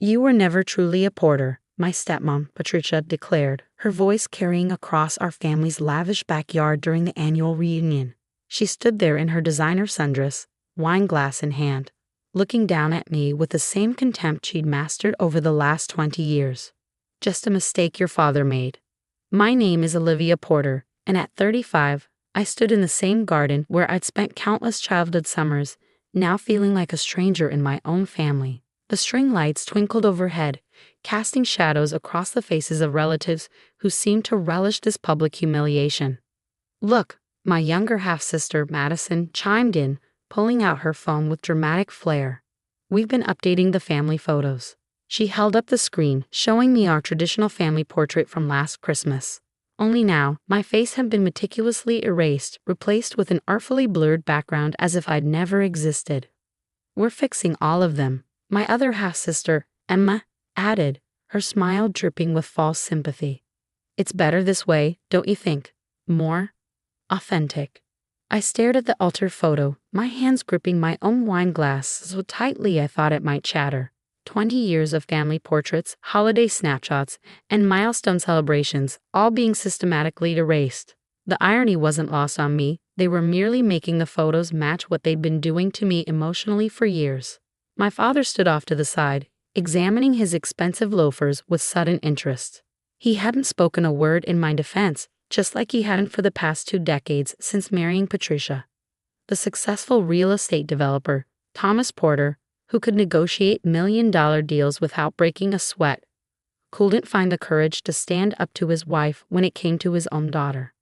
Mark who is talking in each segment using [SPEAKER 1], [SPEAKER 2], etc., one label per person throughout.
[SPEAKER 1] You were never truly a Porter, my stepmom, Patricia declared, her voice carrying across our family's lavish backyard during the annual reunion. She stood there in her designer sundress, wine glass in hand, looking down at me with the same contempt she'd mastered over the last 20 years. Just a mistake your father made. My name is Olivia Porter, and at 35, I stood in the same garden where I'd spent countless childhood summers, now feeling like a stranger in my own family. The string lights twinkled overhead, casting shadows across the faces of relatives who seemed to relish this public humiliation. Look, my younger half-sister Madison chimed in, pulling out her phone with dramatic flair. We've been updating the family photos. She held up the screen, showing me our traditional family portrait from last Christmas. Only now, my face had been meticulously erased, replaced with an artfully blurred background as if I'd never existed. We're fixing all of them, my other half-sister, Emma, added, her smile dripping with false sympathy. It's better this way, don't you think? More authentic. I stared at the altered photo, my hands gripping my own wine glass so tightly I thought it might shatter. 20 years of family portraits, holiday snapshots, and milestone celebrations, all being systematically erased. The irony wasn't lost on me, they were merely making the photos match what they'd been doing to me emotionally for years. My father stood off to the side, examining his expensive loafers with sudden interest. He hadn't spoken a word in my defense, just like he hadn't for the past 2 decades since marrying Patricia. The successful real estate developer, Thomas Porter, who could negotiate million-dollar deals without breaking a sweat, couldn't find the courage to stand up to his wife when it came to his own daughter.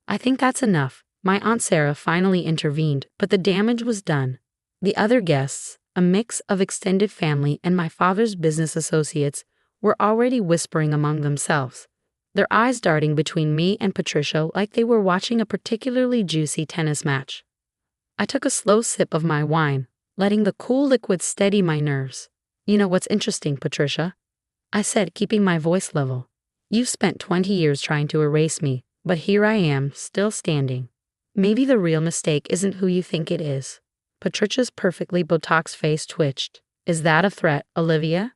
[SPEAKER 1] I think that's enough, my Aunt Sarah finally intervened, but the damage was done. The other guests, a mix of extended family and my father's business associates, were already whispering among themselves, their eyes darting between me and Patricia like they were watching a particularly juicy tennis match. I took a slow sip of my wine, letting the cool liquid steady my nerves. You know what's interesting, Patricia? I said, keeping my voice level. You've spent 20 years trying to erase me, but here I am, still standing. Maybe the real mistake isn't who you think it is. Patricia's perfectly Botox face twitched. Is that a threat, Olivia?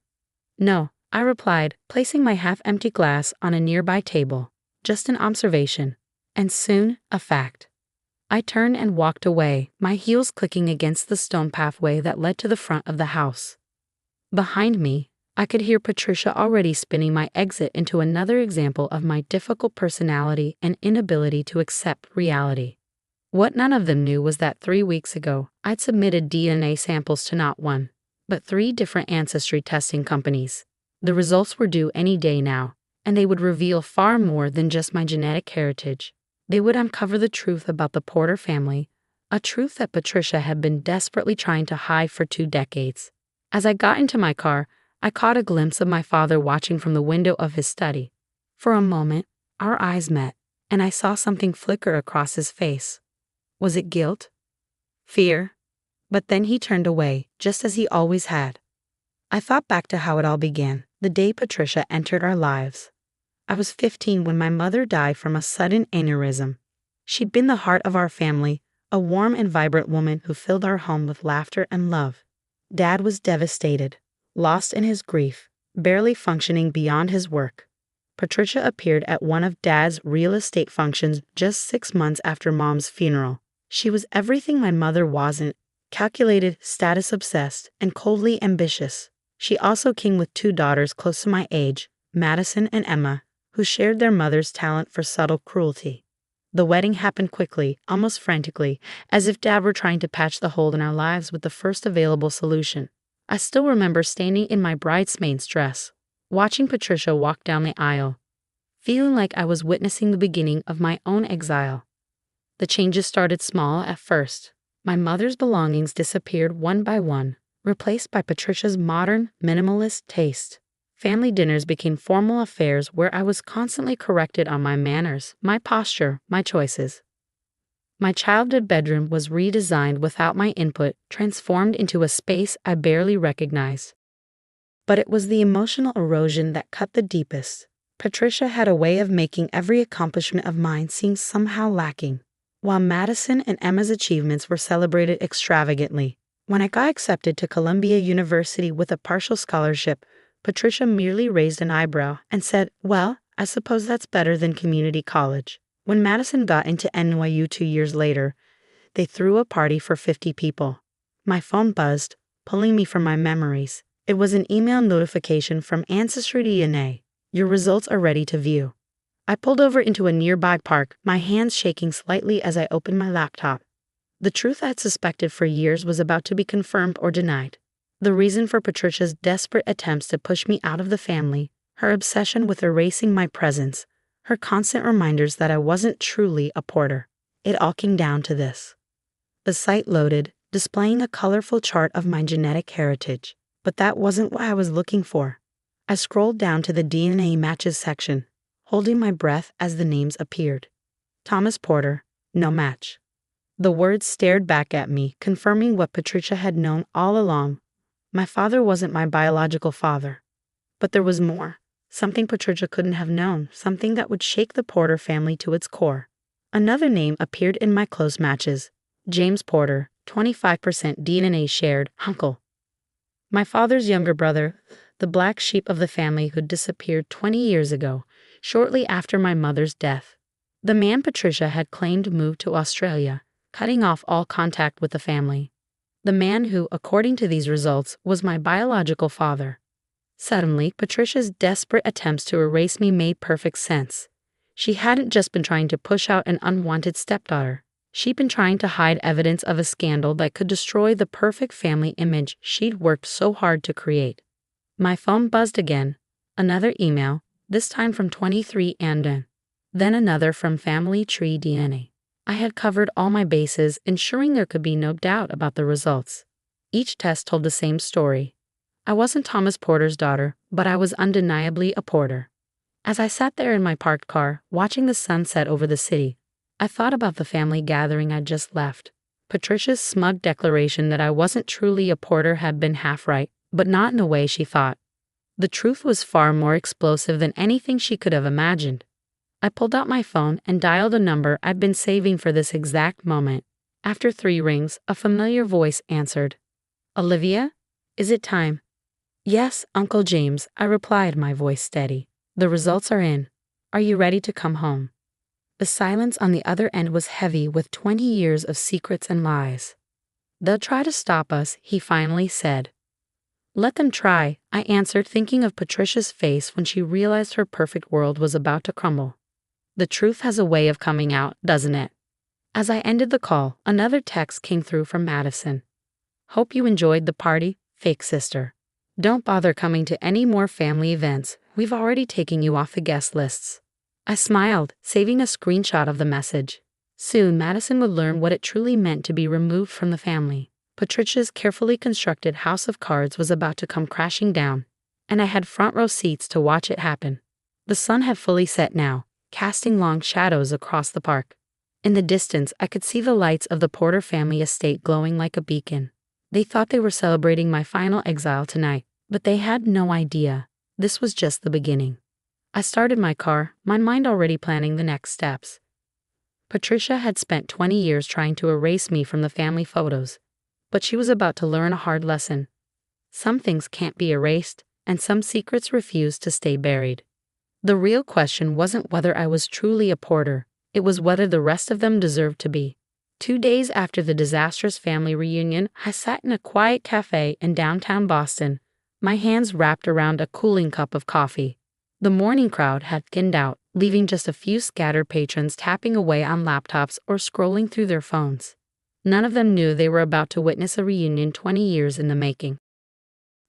[SPEAKER 1] No, I replied, placing my half-empty glass on a nearby table. Just an observation. And soon, a fact. I turned and walked away, my heels clicking against the stone pathway that led to the front of the house. Behind me, I could hear Patricia already spinning my exit into another example of my difficult personality and inability to accept reality. What none of them knew was that 3 weeks ago, I'd submitted DNA samples to not one, but 3 different ancestry testing companies. The results were due any day now, and they would reveal far more than just my genetic heritage. They would uncover the truth about the Porter family, a truth that Patricia had been desperately trying to hide for 2 decades. As I got into my car, I caught a glimpse of my father watching from the window of his study. For a moment, our eyes met, and I saw something flicker across his face. Was it guilt? Fear? But then he turned away, just as he always had. I thought back to how it all began, the day Patricia entered our lives. I was 15 when my mother died from a sudden aneurysm. She'd been the heart of our family, a warm and vibrant woman who filled our home with laughter and love. Dad was devastated, lost in his grief, barely functioning beyond his work. Patricia appeared at one of Dad's real estate functions just 6 months after Mom's funeral. She was everything my mother wasn't, calculated, status-obsessed, and coldly ambitious. She also came with 2 daughters close to my age, Madison and Emma, who shared their mother's talent for subtle cruelty. The wedding happened quickly, almost frantically, as if Dad were trying to patch the hole in our lives with the first available solution. I still remember standing in my bridesmaid's dress, watching Patricia walk down the aisle, feeling like I was witnessing the beginning of my own exile. The changes started small at first. My mother's belongings disappeared one by one, replaced by Patricia's modern, minimalist taste. Family dinners became formal affairs where I was constantly corrected on my manners, my posture, my choices. My childhood bedroom was redesigned without my input, transformed into a space I barely recognized. But it was the emotional erosion that cut the deepest. Patricia had a way of making every accomplishment of mine seem somehow lacking. While Madison and Emma's achievements were celebrated extravagantly, when I got accepted to Columbia University with a partial scholarship, Patricia merely raised an eyebrow and said, "Well, I suppose that's better than community college." When Madison got into NYU 2 years later, they threw a party for 50 people. My phone buzzed, pulling me from my memories. It was an email notification from Ancestry DNA. "Your results are ready to view." I pulled over into a nearby park, my hands shaking slightly as I opened my laptop. The truth I'd suspected for years was about to be confirmed or denied. The reason for Patricia's desperate attempts to push me out of the family, her obsession with erasing my presence, her constant reminders that I wasn't truly a Porter. It all came down to this. The site loaded, displaying a colorful chart of my genetic heritage. But that wasn't what I was looking for. I scrolled down to the DNA matches section, holding my breath as the names appeared. Thomas Porter, no match. The words stared back at me, confirming what Patricia had known all along. My father wasn't my biological father. But there was more. Something Patricia couldn't have known, something that would shake the Porter family to its core. Another name appeared in my close matches. James Porter, 25% DNA shared, uncle. My father's younger brother, the black sheep of the family who disappeared 20 years ago, shortly after my mother's death. The man Patricia had claimed moved to Australia, cutting off all contact with the family. The man who, according to these results, was my biological father. Suddenly, Patricia's desperate attempts to erase me made perfect sense. She hadn't just been trying to push out an unwanted stepdaughter. She'd been trying to hide evidence of a scandal that could destroy the perfect family image she'd worked so hard to create. My phone buzzed again. Another email, this time from 23andN. Then another from Family Tree DNA. I had covered all my bases, ensuring there could be no doubt about the results. Each test told the same story. I wasn't Thomas Porter's daughter, but I was undeniably a Porter. As I sat there in my parked car, watching the sun set over the city, I thought about the family gathering I'd just left. Patricia's smug declaration that I wasn't truly a Porter had been half right, but not in the way she thought. The truth was far more explosive than anything she could have imagined. I pulled out my phone and dialed a number I'd been saving for this exact moment. After 3 rings, a familiar voice answered. "Olivia? Is it time?" "Yes, Uncle James," I replied, my voice steady. "The results are in. Are you ready to come home?" The silence on the other end was heavy with 20 years of secrets and lies. "They'll try to stop us," he finally said. "Let them try," I answered, thinking of Patricia's face when she realized her perfect world was about to crumble. The truth has a way of coming out, doesn't it? As I ended the call, another text came through from Madison. "Hope you enjoyed the party, fake sister. Don't bother coming to any more family events. We've already taken you off the guest lists." I smiled, saving a screenshot of the message. Soon, Madison would learn what it truly meant to be removed from the family. Patricia's carefully constructed house of cards was about to come crashing down, and I had front row seats to watch it happen. The sun had fully set now, casting long shadows across the park. In the distance, I could see the lights of the Porter family estate glowing like a beacon. They thought they were celebrating my final exile tonight, but they had no idea. This was just the beginning. I started my car, my mind already planning the next steps. Patricia had spent 20 years trying to erase me from the family photos, but she was about to learn a hard lesson. Some things can't be erased, and some secrets refuse to stay buried. The real question wasn't whether I was truly a Porter, it was whether the rest of them deserved to be. 2 days after the disastrous family reunion, I sat in a quiet cafe in downtown Boston, my hands wrapped around a cooling cup of coffee. The morning crowd had thinned out, leaving just a few scattered patrons tapping away on laptops or scrolling through their phones. None of them knew they were about to witness a reunion 20 years in the making.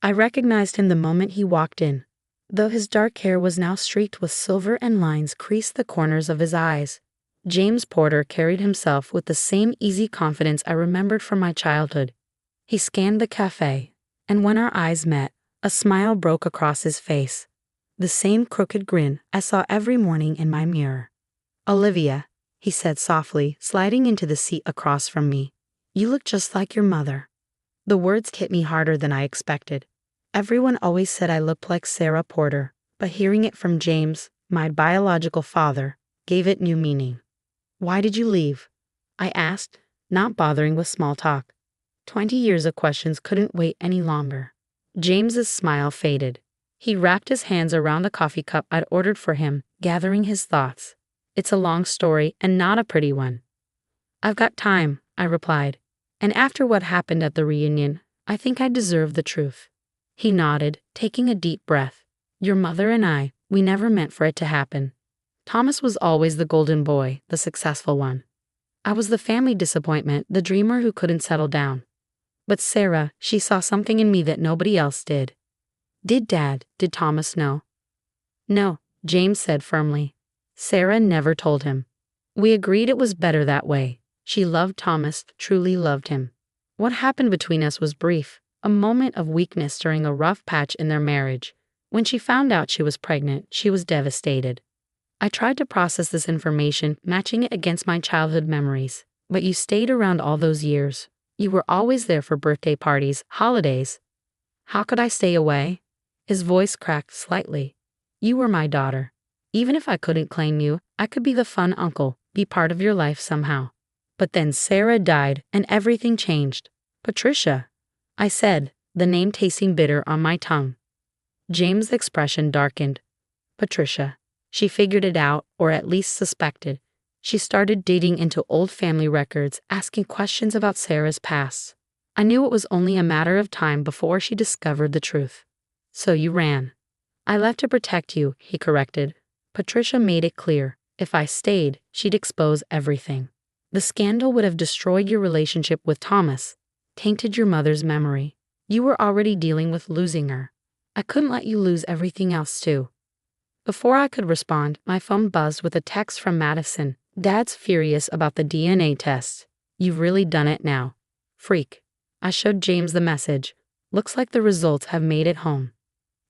[SPEAKER 1] I recognized him the moment he walked in. Though his dark hair was now streaked with silver and lines creased the corners of his eyes, James Porter carried himself with the same easy confidence I remembered from my childhood. He scanned the cafe, and when our eyes met, a smile broke across his face. The same crooked grin I saw every morning in my mirror. "Olivia," he said softly, sliding into the seat across from me. "You look just like your mother." The words hit me harder than I expected. Everyone always said I looked like Sarah Porter, but hearing it from James, my biological father, gave it new meaning. "Why did you leave?" I asked, not bothering with small talk. 20 years of questions couldn't wait any longer. James's smile faded. He wrapped his hands around the coffee cup I'd ordered for him, gathering his thoughts. It's a long story and not a pretty one. I've got time, I replied. And after what happened at the reunion, I think I deserve the truth. He nodded, taking a deep breath. Your mother and I, we never meant for it to happen. Thomas was always the golden boy, the successful one. I was the family disappointment, the dreamer who couldn't settle down. But Sarah, she saw something in me that nobody else did. Did Thomas know? No, James said firmly. Sarah never told him. We agreed it was better that way. She loved Thomas, truly loved him. What happened between us was brief, a moment of weakness during a rough patch in their marriage. When she found out she was pregnant, she was devastated. I tried to process this information, matching it against my childhood memories. But you stayed around all those years. You were always there for birthday parties, holidays. How could I stay away? His voice cracked slightly. You were my daughter. Even if I couldn't claim you, I could be the fun uncle, be part of your life somehow. But then Sarah died, and everything changed. Patricia, I said, the name tasting bitter on my tongue. James' expression darkened. Patricia. She figured it out, or at least suspected. She started digging into old family records, asking questions about Sarah's past. I knew it was only a matter of time before she discovered the truth. So you ran. I left to protect you, he corrected. Patricia made it clear. If I stayed, she'd expose everything. The scandal would have destroyed your relationship with Thomas, tainted your mother's memory. You were already dealing with losing her. I couldn't let you lose everything else too. Before I could respond, my phone buzzed with a text from Madison. Dad's furious about the DNA test. You've really done it now. Freak. I showed James the message. Looks like the results have made it home.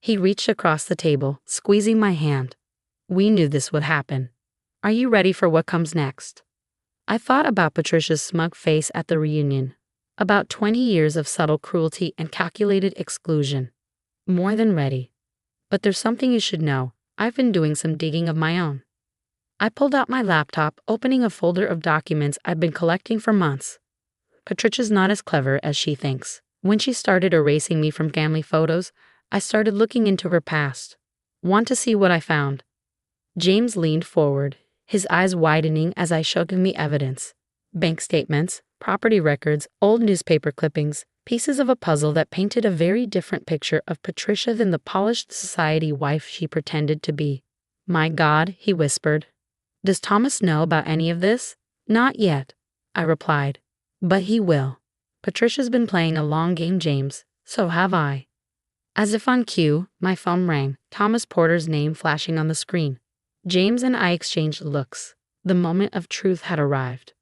[SPEAKER 1] He reached across the table, squeezing my hand. We knew this would happen. Are you ready for what comes next? I thought about Patricia's smug face at the reunion. About 20 years of subtle cruelty and calculated exclusion. More than ready. But there's something you should know. I've been doing some digging of my own. I pulled out my laptop, opening a folder of documents I've been collecting for months. Patricia's not as clever as she thinks. When she started erasing me from family photos, I started looking into her past. Want to see what I found? James leaned forward, his eyes widening as I showed him the evidence. Bank statements, property records, old newspaper clippings, pieces of a puzzle that painted a very different picture of Patricia than the polished society wife she pretended to be. My God, he whispered. Does Thomas know about any of this? Not yet, I replied. But he will. Patricia's been playing a long game, James. So have I. As if on cue, my phone rang, Thomas Porter's name flashing on the screen. James and I exchanged looks. The moment of truth had arrived.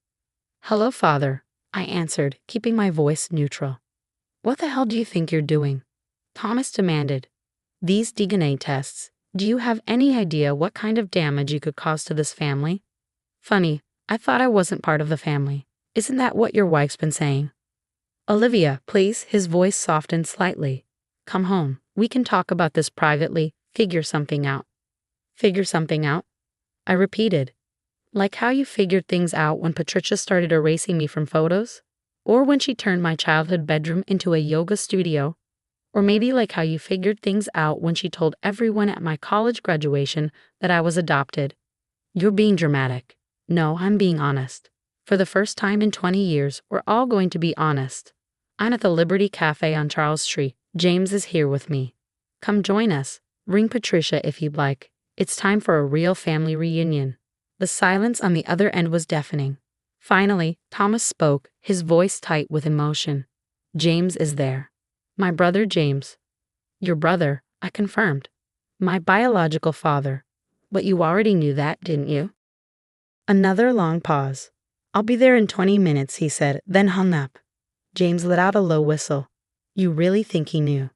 [SPEAKER 1] Hello, Father, I answered, keeping my voice neutral. What the hell do you think you're doing? Thomas demanded. These DNA tests. Do you have any idea what kind of damage you could cause to this family? Funny, I thought I wasn't part of the family. Isn't that what your wife's been saying? Olivia, please, his voice softened slightly. Come home. We can talk about this privately, figure something out. Figure something out? I repeated. Like how you figured things out when Patricia started erasing me from photos? Or when she turned my childhood bedroom into a yoga studio? Or maybe like how you figured things out when she told everyone at my college graduation that I was adopted. You're being dramatic. No, I'm being honest. For the first time in 20 years, we're all going to be honest. I'm at the Liberty Cafe on Charles Street. James is here with me. Come join us. Ring Patricia if you'd like. It's time for a real family reunion. The silence on the other end was deafening. Finally, Thomas spoke, his voice tight with emotion. James is there. My brother James. Your brother, I confirmed. My biological father. But you already knew that, didn't you? Another long pause. I'll be there in 20 minutes, he said, then hung up. James let out a low whistle. You really think he knew?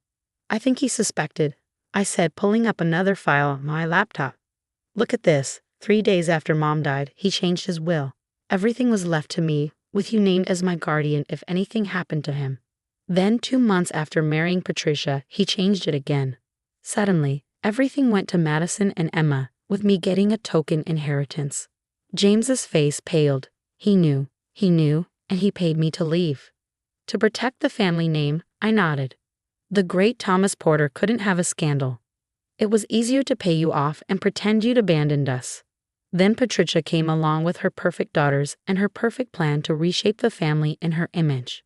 [SPEAKER 1] I think he suspected, I said, pulling up another file on my laptop. Look at this. 3 days after Mom died, he changed his will. Everything was left to me, with you named as my guardian if anything happened to him. Then 2 months after marrying Patricia, he changed it again. Suddenly, everything went to Madison and Emma, with me getting a token inheritance. James's face paled. He knew, and he paid me to leave. To protect the family name, I nodded. The great Thomas Porter couldn't have a scandal. It was easier to pay you off and pretend you'd abandoned us. Then Patricia came along with her perfect daughters and her perfect plan to reshape the family in her image.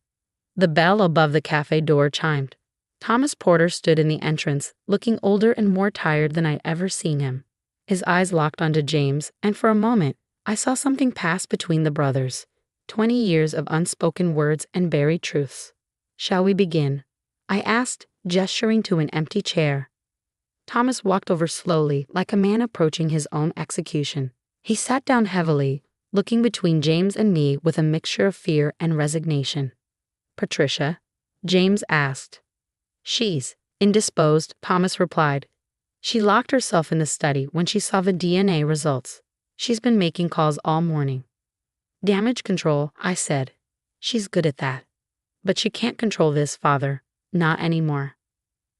[SPEAKER 1] The bell above the cafe door chimed. Thomas Porter stood in the entrance, looking older and more tired than I'd ever seen him. His eyes locked onto James, and for a moment, I saw something pass between the brothers. 20 years of unspoken words and buried truths. "Shall we begin?" I asked, gesturing to an empty chair. Thomas walked over slowly, like a man approaching his own execution. He sat down heavily, looking between James and me with a mixture of fear and resignation. "Patricia?" James asked. "She's indisposed," Thomas replied. "She locked herself in the study when she saw the DNA results. She's been making calls all morning." "Damage control," I said. "She's good at that. But she can't control this, father. Not anymore."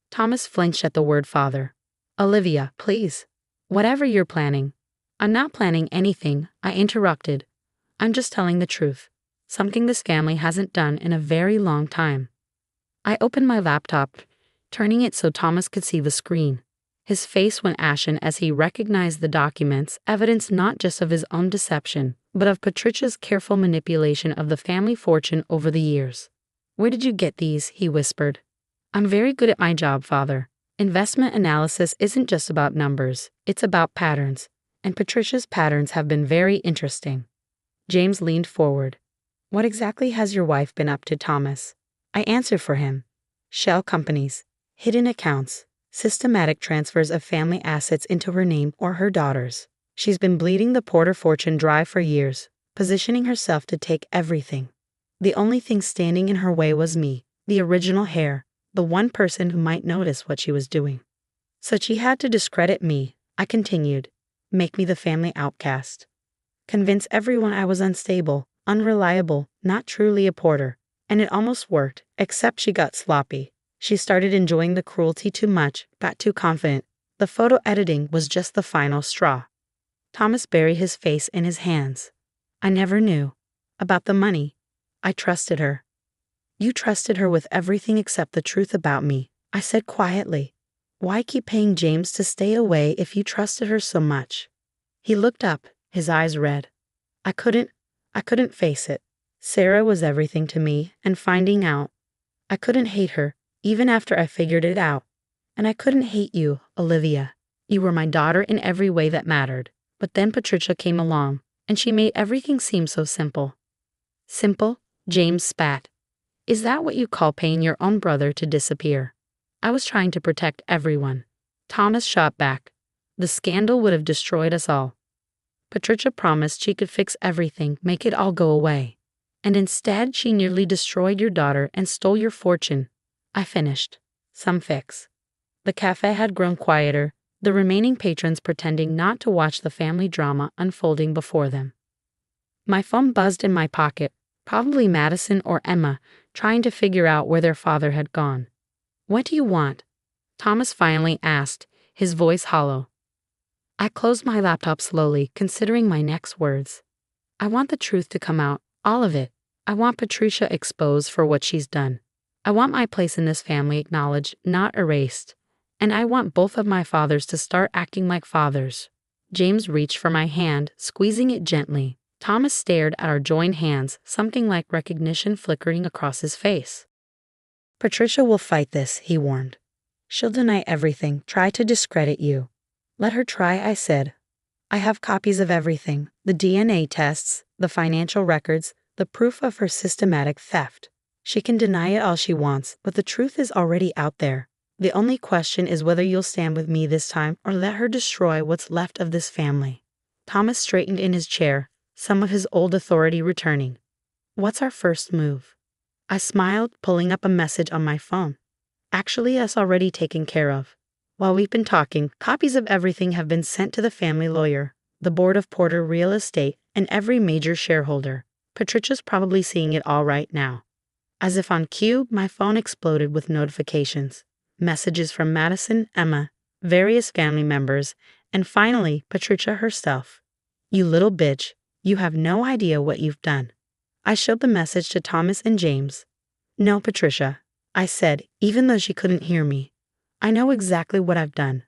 [SPEAKER 1] Thomas flinched at the word father. "Olivia, please. Whatever you're planning." "I'm not planning anything," I interrupted. "I'm just telling the truth. Something this family hasn't done in a very long time." I opened my laptop, turning it so Thomas could see the screen. His face went ashen as he recognized the documents, evidence not just of his own deception, but of Patricia's careful manipulation of the family fortune over the years. "Where did you get these?" he whispered. "I'm very good at my job, father. Investment analysis isn't just about numbers, it's about patterns, and Patricia's patterns have been very interesting." James leaned forward. "What exactly has your wife been up to, Thomas?" I answered for him. "Shell companies, hidden accounts, systematic transfers of family assets into her name or her daughters. She's been bleeding the Porter fortune dry for years, positioning herself to take everything. The only thing standing in her way was me, the original heir, the one person who might notice what she was doing. So she had to discredit me," I continued, "make me the family outcast. Convince everyone I was unstable, unreliable, not truly a Porter. And it almost worked, except she got sloppy. She started enjoying the cruelty too much, got too confident. The photo editing was just the final straw." Thomas buried his face in his hands. "I never knew. About the money. I trusted her." "You trusted her with everything except the truth about me," I said quietly. "Why keep paying James to stay away if you trusted her so much?" He looked up, his eyes red. I couldn't face it. Sarah was everything to me, and finding out. I couldn't hate her, even after I figured it out. And I couldn't hate you, Olivia. You were my daughter in every way that mattered. But then Patricia came along, and she made everything seem so simple." "Simple?" James spat. "Is that what you call paying your own brother to disappear?" "I was trying to protect everyone." Thomas shot back. "The scandal would have destroyed us all. Patricia promised she could fix everything, make it all go away. And instead she nearly destroyed your daughter and stole your fortune." I finished. "Some fix." The cafe had grown quieter, the remaining patrons pretending not to watch the family drama unfolding before them. My phone buzzed in my pocket, probably Madison or Emma, trying to figure out where their father had gone. "What do you want?" Thomas finally asked, his voice hollow. I closed my laptop slowly, considering my next words. "I want the truth to come out, all of it. I want Patricia exposed for what she's done. I want my place in this family acknowledged, not erased. And I want both of my fathers to start acting like fathers." James reached for my hand, squeezing it gently. Thomas stared at our joined hands, something like recognition flickering across his face. "Patricia will fight this," he warned. "She'll deny everything, try to discredit you." "Let her try," I said. "I have copies of everything, the DNA tests, the financial records, the proof of her systematic theft. She can deny it all she wants, but the truth is already out there. The only question is whether you'll stand with me this time or let her destroy what's left of this family." Thomas straightened in his chair, some of his old authority returning. "What's our first move?" I smiled, pulling up a message on my phone. "Actually, that's already taken care of. While we've been talking, copies of everything have been sent to the family lawyer, the board of Porter Real Estate, and every major shareholder. Patricia's probably seeing it all right now." As if on cue, my phone exploded with notifications. Messages from Madison, Emma, various family members, and finally, Patricia herself. "You little bitch, you have no idea what you've done." I showed the message to Thomas and James. "No, Patricia," I said, even though she couldn't hear me. "I know exactly what I've done.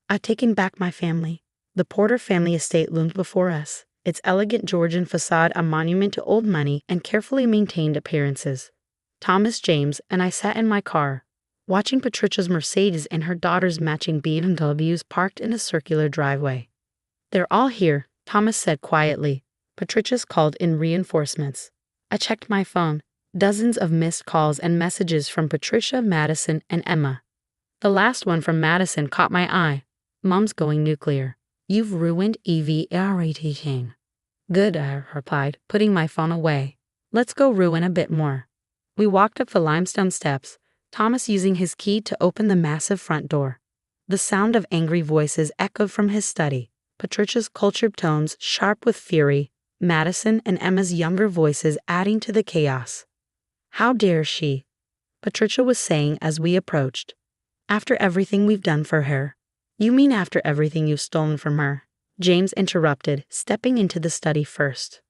[SPEAKER 1] I've taken back my family. The Porter family estate loomed before us, its elegant Georgian facade a monument to old money and carefully maintained appearances. Thomas, James, and I sat in my car, watching Patricia's Mercedes and her daughter's matching BMWs parked in a circular driveway. "They're all here," Thomas said quietly. Patricia's called in reinforcements. I checked my phone. Dozens of missed calls and messages from Patricia, Madison, and Emma. The last one from Madison caught my eye. "Mom's going nuclear. You've ruined everything." "Good," I replied, putting my phone away. "Let's go ruin a bit more." We walked up the limestone steps, Thomas using his key to open the massive front door. The sound of angry voices echoed from his study, Patricia's cultured tones sharp with fury, Madison and Emma's younger voices adding to the chaos. "How dare she?" Patricia was saying as we approached. "After everything we've done for her." "You mean after everything you've stolen from her?" James interrupted, stepping into the study first.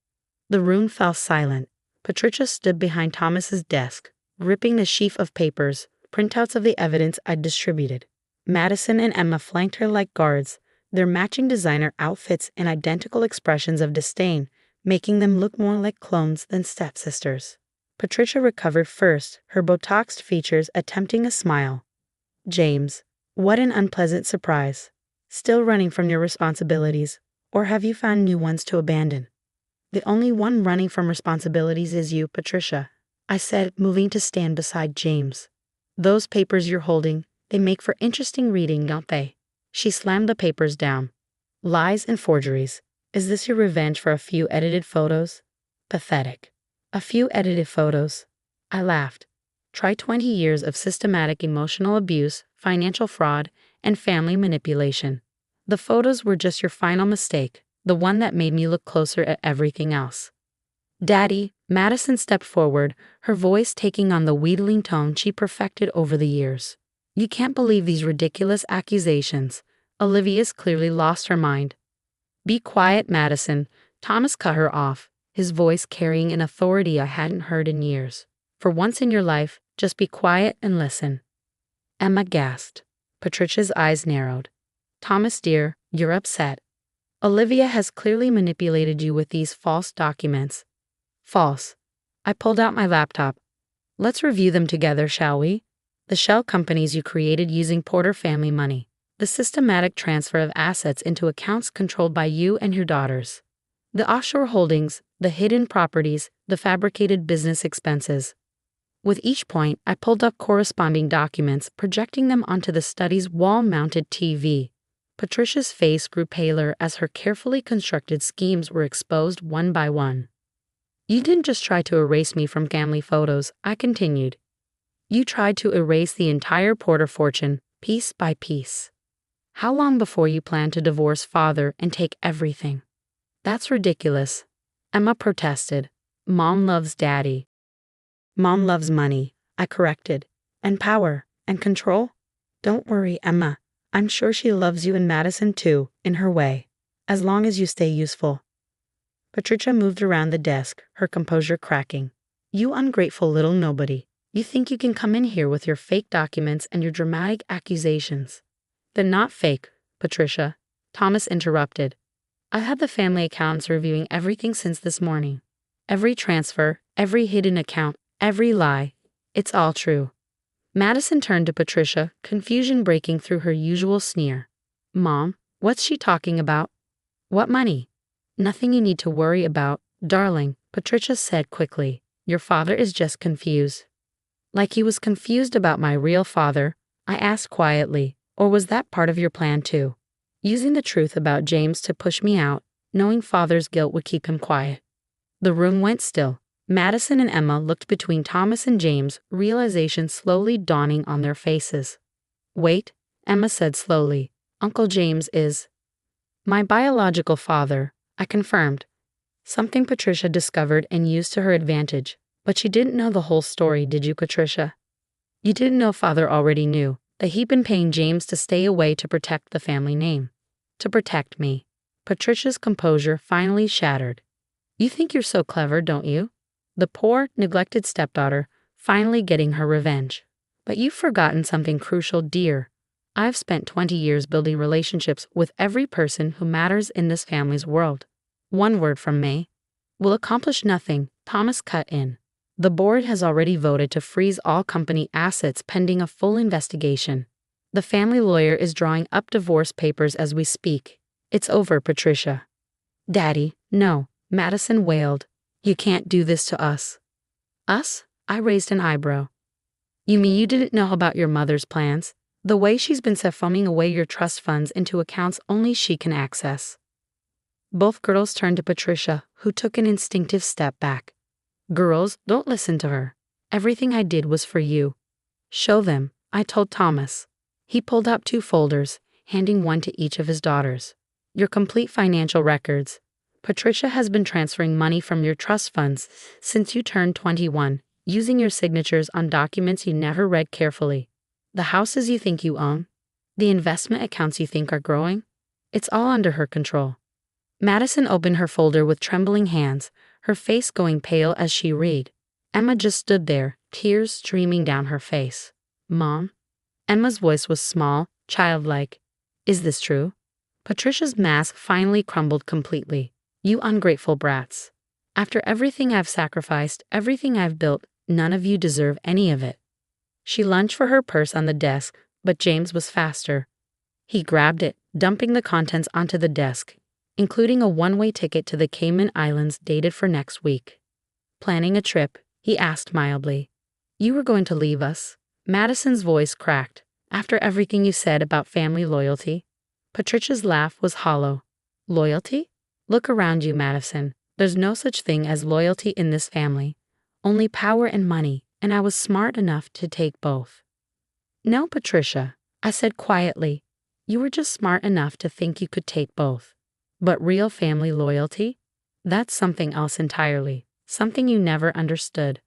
[SPEAKER 1] The room fell silent. Patricia stood behind Thomas's desk, ripping the sheaf of papers, printouts of the evidence I'd distributed. Madison and Emma flanked her like guards, their matching designer outfits and identical expressions of disdain, making them look more like clones than stepsisters. Patricia recovered first, her Botoxed features attempting a smile. "James, what an unpleasant surprise. Still running from your responsibilities, or have you found new ones to abandon?" "The only one running from responsibilities is you, Patricia," I said, moving to stand beside James. "Those papers you're holding, they make for interesting reading, don't they?" She slammed the papers down. "Lies and forgeries. Is this your revenge for a few edited photos?" Pathetic. "A few edited photos." I laughed. "Try 20 years of systematic emotional abuse, financial fraud, and family manipulation. The photos were just your final mistake, the one that made me look closer at everything else." "Daddy," Madison stepped forward, her voice taking on the wheedling tone she perfected over the years. "You can't believe these ridiculous accusations." Olivia's clearly lost her mind. "Be quiet, Madison." Thomas cut her off, his voice carrying an authority I hadn't heard in years. "For once in your life, just be quiet and listen." Emma gasped. Patricia's eyes narrowed. "Thomas dear, you're upset. Olivia has clearly manipulated you with these false documents." "False." I pulled out my laptop. "Let's review them together, shall we? The shell companies you created using Porter family money. The systematic transfer of assets into accounts controlled by you and your daughters. The offshore holdings, the hidden properties, the fabricated business expenses." With each point, I pulled up corresponding documents, projecting them onto the study's wall-mounted TV. Patricia's face grew paler as her carefully constructed schemes were exposed one by one. "You didn't just try to erase me from family photos," I continued. "You tried to erase the entire Porter fortune, piece by piece. How long before you plan to divorce father and take everything?" "That's ridiculous," Emma protested. "Mom loves daddy." "Mom loves money," I corrected. "And power, and control." "Don't worry, Emma. I'm sure she loves you and Madison too, in her way. As long as you stay useful." Patricia moved around the desk, her composure cracking. "You ungrateful little nobody. You think you can come in here with your fake documents and your dramatic accusations." "They're not fake, Patricia," Thomas interrupted. "I had the family accountants reviewing everything since this morning. Every transfer, every hidden account, every lie. It's all true." Madison turned to Patricia, confusion breaking through her usual sneer. "Mom, what's she talking about?" "What money?" "Nothing you need to worry about, darling," Patricia said quickly. "Your father is just confused." "Like he was confused about my real father?" I asked quietly. "Or was that part of your plan too? Using the truth about James to push me out, knowing father's guilt would keep him quiet?" The room went still. Madison and Emma looked between Thomas and James, realization slowly dawning on their faces. "Wait," Emma said slowly. "Uncle James is—" "My biological father," I confirmed. Something Patricia discovered and used to her advantage. But she didn't know the whole story, did you, Patricia? "You didn't know father already knew that he'd been paying James to stay away to protect the family name. To protect me." Patricia's composure finally shattered. "You think you're so clever, don't you? The poor, neglected stepdaughter, finally getting her revenge. But you've forgotten something crucial, dear. I've spent 20 years building relationships with every person who matters in this family's world. One word from May will accomplish nothing, Thomas cut in. The board has already voted to freeze all company assets pending a full investigation. The family lawyer is drawing up divorce papers as we speak. It's over, Patricia. Daddy, no, Madison wailed. You can't do this to us. Us? I raised an eyebrow. You mean you didn't know about your mother's plans? The way she's been siphonning away your trust funds into accounts only she can access. Both girls turned to Patricia, who took an instinctive step back. Girls, don't listen to her. Everything I did was for you. Show them, I told Thomas. He pulled out 2 folders, handing one to each of his daughters. Your complete financial records. Patricia has been transferring money from your trust funds since you turned 21, using your signatures on documents you never read carefully. The houses you think you own, the investment accounts you think are growing, it's all under her control. Madison opened her folder with trembling hands, her face going pale as she read. Emma just stood there, tears streaming down her face. Mom? Emma's voice was small, childlike. Is this true? Patricia's mask finally crumbled completely. You ungrateful brats. After everything I've sacrificed, everything I've built, none of you deserve any of it. She lunged for her purse on the desk, but James was faster. He grabbed it, dumping the contents onto the desk, including a one-way ticket to the Cayman Islands dated for next week. Planning a trip, he asked mildly. You were going to leave us? Madison's voice cracked. After everything you said about family loyalty? Patricia's laugh was hollow. Loyalty? Look around you, Madison. There's no such thing as loyalty in this family. Only power and money, and I was smart enough to take both. No, Patricia, I said quietly. You were just smart enough to think you could take both. But real family loyalty? That's something else entirely, something you never understood.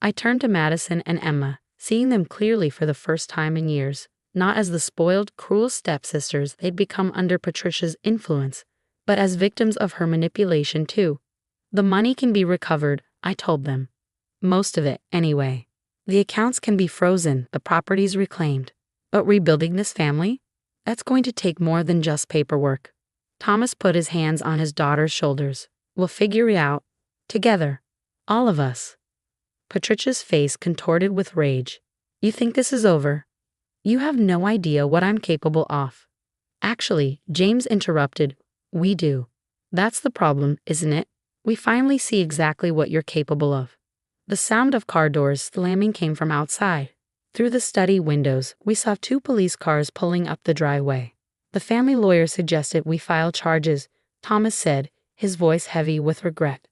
[SPEAKER 1] I turned to Madison and Emma, seeing them clearly for the first time in years, not as the spoiled, cruel stepsisters they'd become under Patricia's influence, but as victims of her manipulation too. The money can be recovered, I told them. Most of it, anyway. The accounts can be frozen, the properties reclaimed. But rebuilding this family? That's going to take more than just paperwork. Thomas put his hands on his daughter's shoulders. We'll figure it out. Together. All of us. Patricia's face contorted with rage. You think this is over? You have no idea what I'm capable of. Actually, James interrupted. We do. That's the problem, isn't it? We finally see exactly what you're capable of. The sound of car doors slamming came from outside. Through the study windows, we saw 2 police cars pulling up the driveway. The family lawyer suggested we file charges, Thomas said, his voice heavy with regret.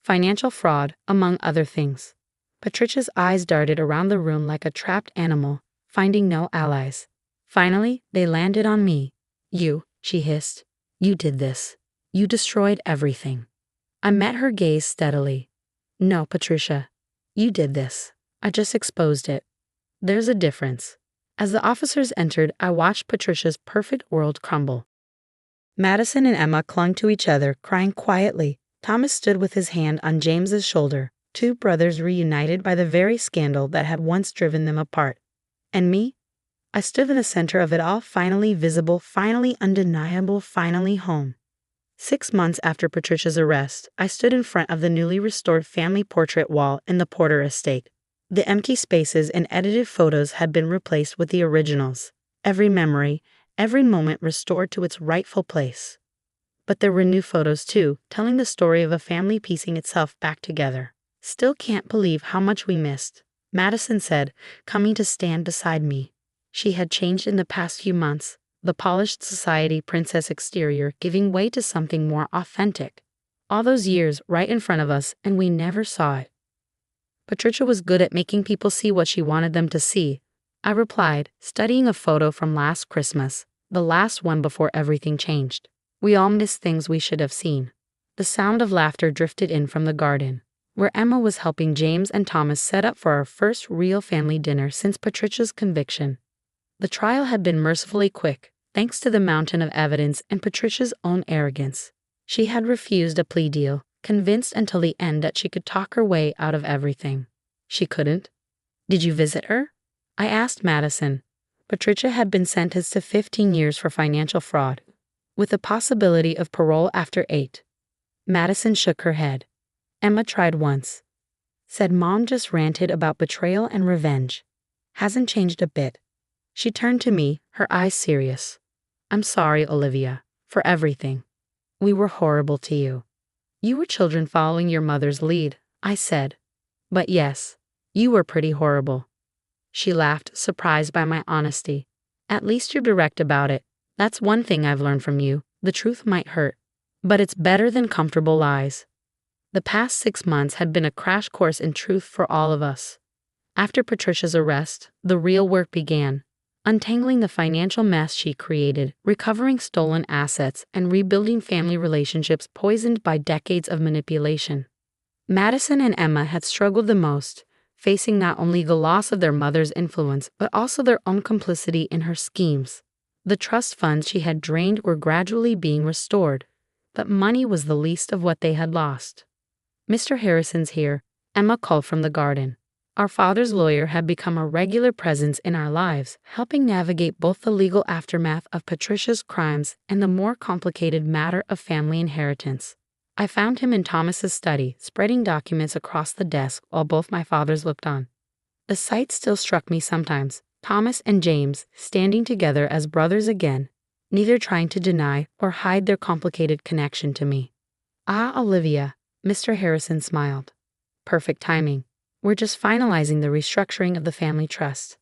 [SPEAKER 1] Financial fraud, among other things. Patricia's eyes darted around the room like a trapped animal, finding no allies. Finally, they landed on me. You, she hissed. You did this. You destroyed everything. I met her gaze steadily. No, Patricia. You did this. I just exposed it. There's a difference. As the officers entered, I watched Patricia's perfect world crumble. Madison and Emma clung to each other, crying quietly. Thomas stood with his hand on James's shoulder, 2 brothers reunited by the very scandal that had once driven them apart. And me? I stood in the center of it all, finally visible, finally undeniable, finally home. 6 months after Patricia's arrest, I stood in front of the newly restored family portrait wall in the Porter estate. The empty spaces and edited photos had been replaced with the originals, every memory, every moment restored to its rightful place. But there were new photos too, telling the story of a family piecing itself back together. Still can't believe how much we missed, Madison said, coming to stand beside me. She had changed in the past few months, the polished society princess exterior giving way to something more authentic. All those years right in front of us, and we never saw it. Patricia was good at making people see what she wanted them to see, I replied, studying a photo from last Christmas, the last one before everything changed. We all missed things we should have seen. The sound of laughter drifted in from the garden, where Emma was helping James and Thomas set up for our first real family dinner since Patricia's conviction. The trial had been mercifully quick, thanks to the mountain of evidence and Patricia's own arrogance. She had refused a plea deal, convinced until the end that she could talk her way out of everything. She couldn't. Did you visit her? I asked Madison. Patricia had been sentenced to 15 years for financial fraud, with the possibility of parole after 8. Madison shook her head. Emma tried once. Said Mom just ranted about betrayal and revenge. Hasn't changed a bit. She turned to me, her eyes serious. I'm sorry, Olivia, for everything. We were horrible to you. You were children following your mother's lead, I said. But yes, you were pretty horrible. She laughed, surprised by my honesty. At least you're direct about it. That's one thing I've learned from you. The truth might hurt, but it's better than comfortable lies. The past 6 months had been a crash course in truth for all of us. After Patricia's arrest, the real work began. Untangling the financial mess she created, recovering stolen assets, and rebuilding family relationships poisoned by decades of manipulation. Madison and Emma had struggled the most, facing not only the loss of their mother's influence, but also their own complicity in her schemes. The trust funds she had drained were gradually being restored, but money was the least of what they had lost. Mr. Harrison's here, Emma called from the garden. Our father's lawyer had become a regular presence in our lives, helping navigate both the legal aftermath of Patricia's crimes and the more complicated matter of family inheritance. I found him in Thomas's study, spreading documents across the desk while both my fathers looked on. The sight still struck me sometimes, Thomas and James standing together as brothers again, neither trying to deny or hide their complicated connection to me. Ah, Olivia, Mr. Harrison smiled. Perfect timing. We're just finalizing the restructuring of the family trust.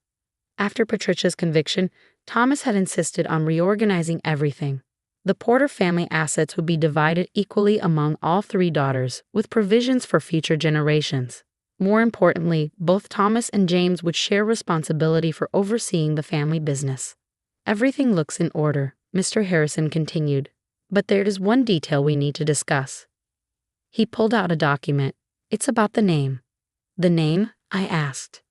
[SPEAKER 1] After Patricia's conviction, Thomas had insisted on reorganizing everything. The Porter family assets would be divided equally among all 3 daughters, with provisions for future generations. More importantly, both Thomas and James would share responsibility for overseeing the family business. Everything looks in order, Mr. Harrison continued, but there is one detail we need to discuss. He pulled out a document. It's about the name. The name? I asked.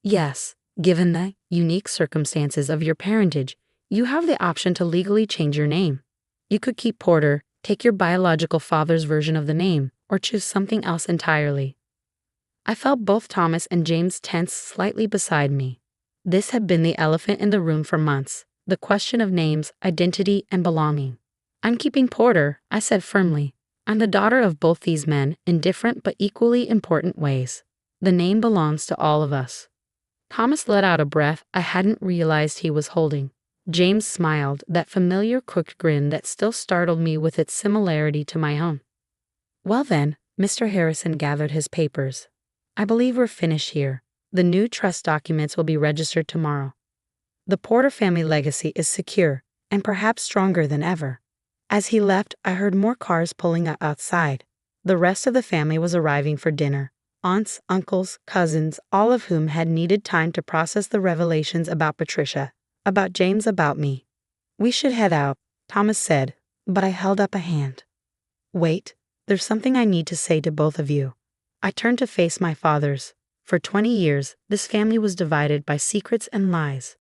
[SPEAKER 1] Yes, given the unique circumstances of your parentage, you have the option to legally change your name. You could keep Porter, take your biological father's version of the name, or choose something else entirely. I felt both Thomas and James tense slightly beside me. This had been the elephant in the room for months, the question of names, identity, and belonging. I'm keeping Porter, I said firmly. I'm the daughter of both these men in different but equally important ways. The name belongs to all of us. Thomas let out a breath I hadn't realized he was holding. James smiled, that familiar crooked grin that still startled me with its similarity to my own. Well then, Mr. Harrison gathered his papers. I believe we're finished here. The new trust documents will be registered tomorrow. The Porter family legacy is secure, and perhaps stronger than ever. As he left, I heard more cars pulling up outside. The rest of the family was arriving for dinner. Aunts, uncles, cousins, all of whom had needed time to process the revelations about Patricia, about James, about me. We should head out, Thomas said, but I held up a hand. Wait, there's something I need to say to both of you. I turned to face my fathers. For 20 years, this family was divided by secrets and lies.